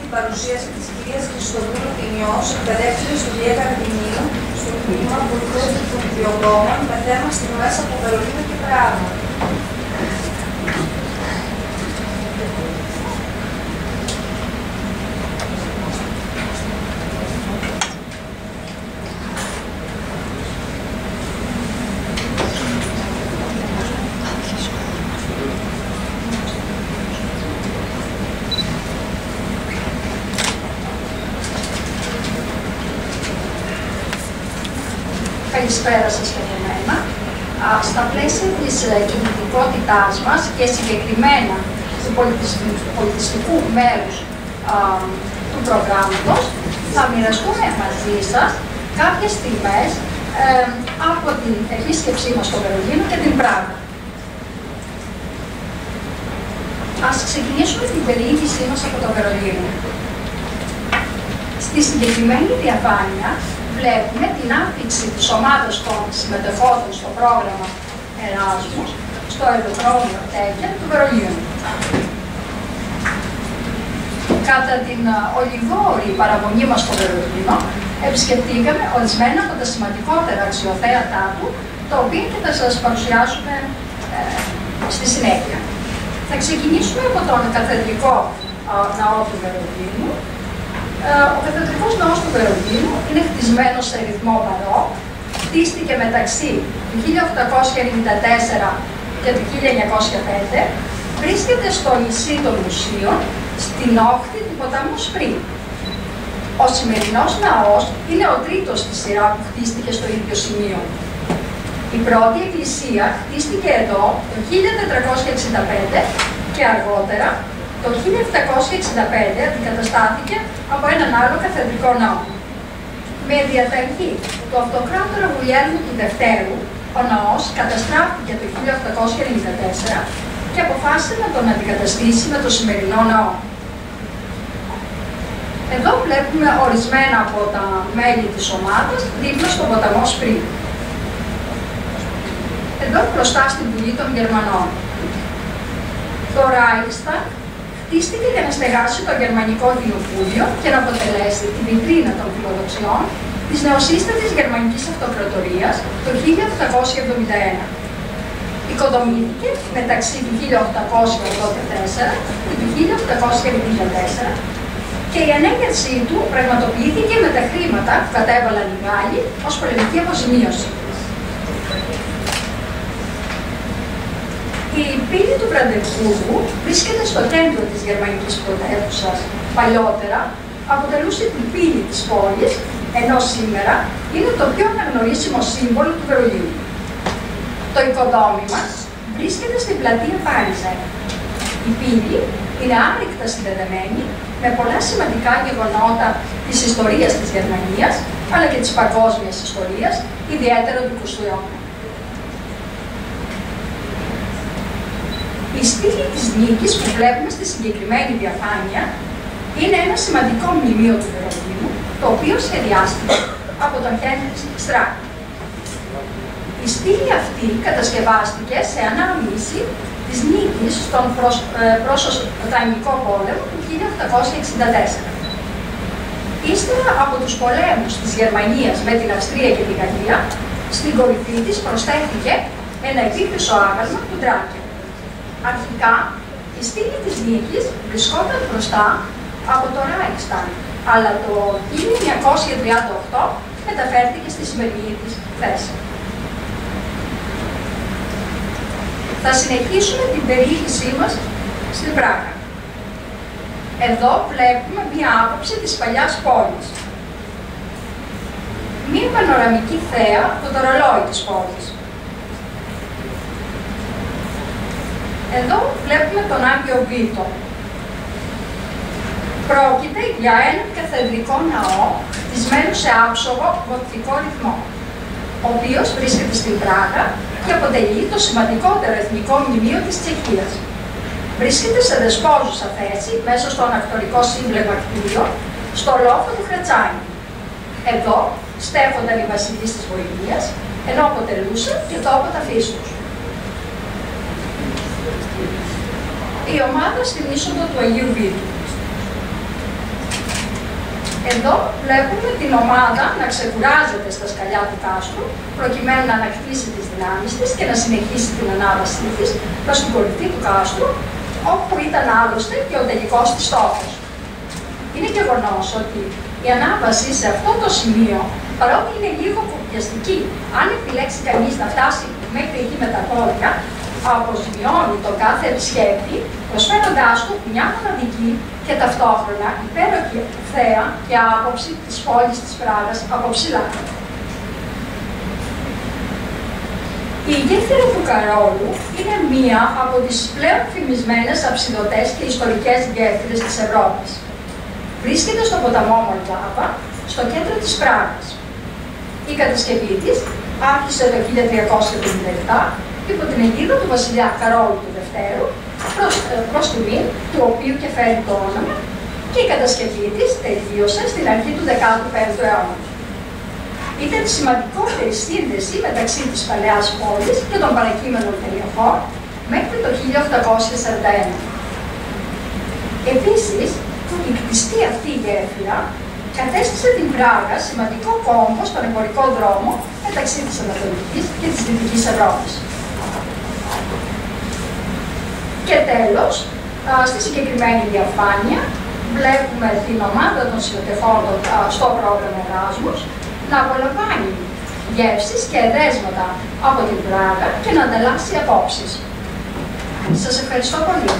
την παρουσίαση της κυρίας Χριστοδούλου Τινιός, εκπαιδεύτριας του ΔΙΕΚ Ακαδημίου, στο τμήμα Πολιτικών των Βιογνώμων με θέμα στιγμές από Βερολίνο και Πράγμα. Καλησπέρα σας και από μένα. Στα πλαίσια της κινητικότητάς μας και συγκεκριμένα του πολιτιστικού μέρους του προγράμματος θα μοιραστούμε μαζί σας κάποιες στιγμές από την επίσκεψή μας στο Βερολίνο και την Πράγα. Ας ξεκινήσουμε την περιήγησή μας από το Βερολίνο. Στη συγκεκριμένη διαφάνεια βλέπουμε την άφηξη της ομάδας των συμμετεχόντων στο πρόγραμμα Εράσμους στο αεροδρόμιο Τέγκερ του Βερολίνου. Κατά την ολιγόρη παραμονή μας στο Βερολίνο, επισκεφτήκαμε ορισμένα από τα σημαντικότερα αξιοθέατά του, τα οποία και θα σας παρουσιάσουμε στη συνέχεια. Θα ξεκινήσουμε από τον καθεδρικό ναό του Βερολίνου. Ο καθεδρικός ναός του Βερολίνου είναι χτισμένος σε ρυθμό μπαρόκ, χτίστηκε μεταξύ του 1894 και του 1905, βρίσκεται στο νησί των Μουσείων, στην όχθη του ποταμού Σπρί. Ο σημερινός ναός είναι ο τρίτος στη σειρά που χτίστηκε στο ίδιο σημείο. Η πρώτη εκκλησία χτίστηκε εδώ το 1465 και αργότερα το 1765 αντικαταστάθηκε από έναν άλλο καθεδρικό ναό. Με διαταγή του αυτοκράτορα Γουλιέλμου του Δευτέρου, ο ναός καταστράφηκε το 1894 και αποφάσισε να τον αντικαταστήσει με το σημερινό ναό. Εδώ βλέπουμε ορισμένα από τα μέλη της ομάδας δίπλα στον ποταμό Σπρί. Εδώ μπροστά στην Βουλή των Γερμανών. Το Reichstag χτίστηκε για να στεγάσει το Γερμανικό Κοινοβούλιο και να αποτελέσει τη βιτρίνα των φιλοδοξιών της νεοσύστατης Γερμανικής Αυτοκρατορίας το 1871. Οικοδομήθηκε μεταξύ του 1884 και του 1894 και η ανέγερσή του πραγματοποιήθηκε με τα χρήματα που κατέβαλαν οι Γάλλοι ως πολεμική αποζημίωση. Η πύλη του Βραντεμβούργου βρίσκεται στο κέντρο της γερμανικής πρωτεύουσας. Παλιότερα αποτελούσε την πύλη της πόλης, ενώ σήμερα είναι το πιο αναγνωρίσιμο σύμβολο του Βερολίνου. Το οικοδόμημα βρίσκεται στην πλατεία Πάριζερ. Η πύλη είναι άρρηκτα συνδεδεμένη με πολλά σημαντικά γεγονότα της ιστορίας της Γερμανίας, αλλά και της παγκόσμιας ιστορίας, ιδιαίτερα του 20ου αιώνα. Η στήλη της νίκης που βλέπουμε στη συγκεκριμένη διαφάνεια είναι ένα σημαντικό μνημείο του Βερολίνου, το οποίο σχεδιάστηκε από τον Χένρικ Στράκ. Η στήλη αυτή κατασκευάστηκε σε ανάμνηση της νίκης στον Προσοδανικό πόλεμο του 1864. Ύστερα από τους πολέμους της Γερμανίας με την Αυστρία και την Γαλλία, στην κορυφή της προσθέθηκε ένα επίπισο άγαλμα του Ντράκερ. Αρχικά, η στήλη της νίκης βρισκόταν μπροστά από το Reichstag, αλλά το 1938 μεταφέρθηκε στη σημερινή της θέση. Θα συνεχίσουμε την περιήγησή μας στην Πράγα. Εδώ βλέπουμε μία άποψη της παλιάς πόλης. Μία πανοραμική θέα από το ρολόι της πόλης. Εδώ βλέπουμε τον Άγιο Βίτο. Πρόκειται για έναν καθεδρικό ναό χτισμένο σε άψογο γοτθικό ρυθμό, ο οποίος βρίσκεται στην Πράγα και αποτελεί το σημαντικότερο εθνικό μνημείο της Τσεχίας. Βρίσκεται σε δεσπόζουσα θέση μέσα στο ανακτορικό σύμπλεγμα κτίριο, στο λόφο του Χρατσάνη. Εδώ στέφονταν οι βασιλείς της Βοηνίας, ενώ αποτελούσε και τόπο ταφής τους. Η ομάδα στην είσοδο του Αγίου Βίτου. Εδώ βλέπουμε την ομάδα να ξεκουράζεται στα σκαλιά του κάστρου, προκειμένου να ανακτήσει τις δυνάμεις της και να συνεχίσει την ανάβασή της προς την κορυφή του κάστρου, όπου ήταν άλλωστε και ο τελικός της στόχος. Είναι γεγονός ότι η ανάβαση σε αυτό το σημείο, παρότι είναι λίγο κοπιαστική, αν επιλέξει κανείς να φτάσει μέχρι εκεί με τα πόδια, αποζημιώνει τον κάθε επισκέπτη, προσφέροντάς του μια μοναδική και ταυτόχρονα υπέροχη θέα και άποψη της πόλης της Πράγας από ψηλά. Η γέφυρα του Καρόλου είναι μία από τις πλέον φημισμένες αψιδωτές και ιστορικές γέφυρες της Ευρώπης. Βρίσκεται στο ποταμό Μολδάβα, στο κέντρο της Πράγας. Η κατασκευή της άρχισε το 1357 υπό την αιγίδα του βασιλιά Καρόλου του Δευτέρου, προς τιμήν του οποίου και φέρει το όνομα, και η κατασκευή της τελείωσε στην αρχή του 15ου αιώνα. Ήταν η σημαντικότερη σύνδεση μεταξύ της παλαιάς πόλης και των παρακείμενων περιοχών μέχρι το 1841. Επίσης, η κτιστή αυτή γέφυρα κατέστησε την Πράγα σημαντικό κόμβο στον εμπορικό δρόμο μεταξύ της Ανατολικής και της Δυτικής Ευρώπης. Και τέλος, στη συγκεκριμένη διαφάνεια βλέπουμε την ομάδα των συμμετεχόντων στο πρόγραμμα Εράσμους να απολαμβάνει γεύσεις και εδέσματα από την Πράγα και να ανταλλάσσει απόψεις. Σας ευχαριστώ πολύ.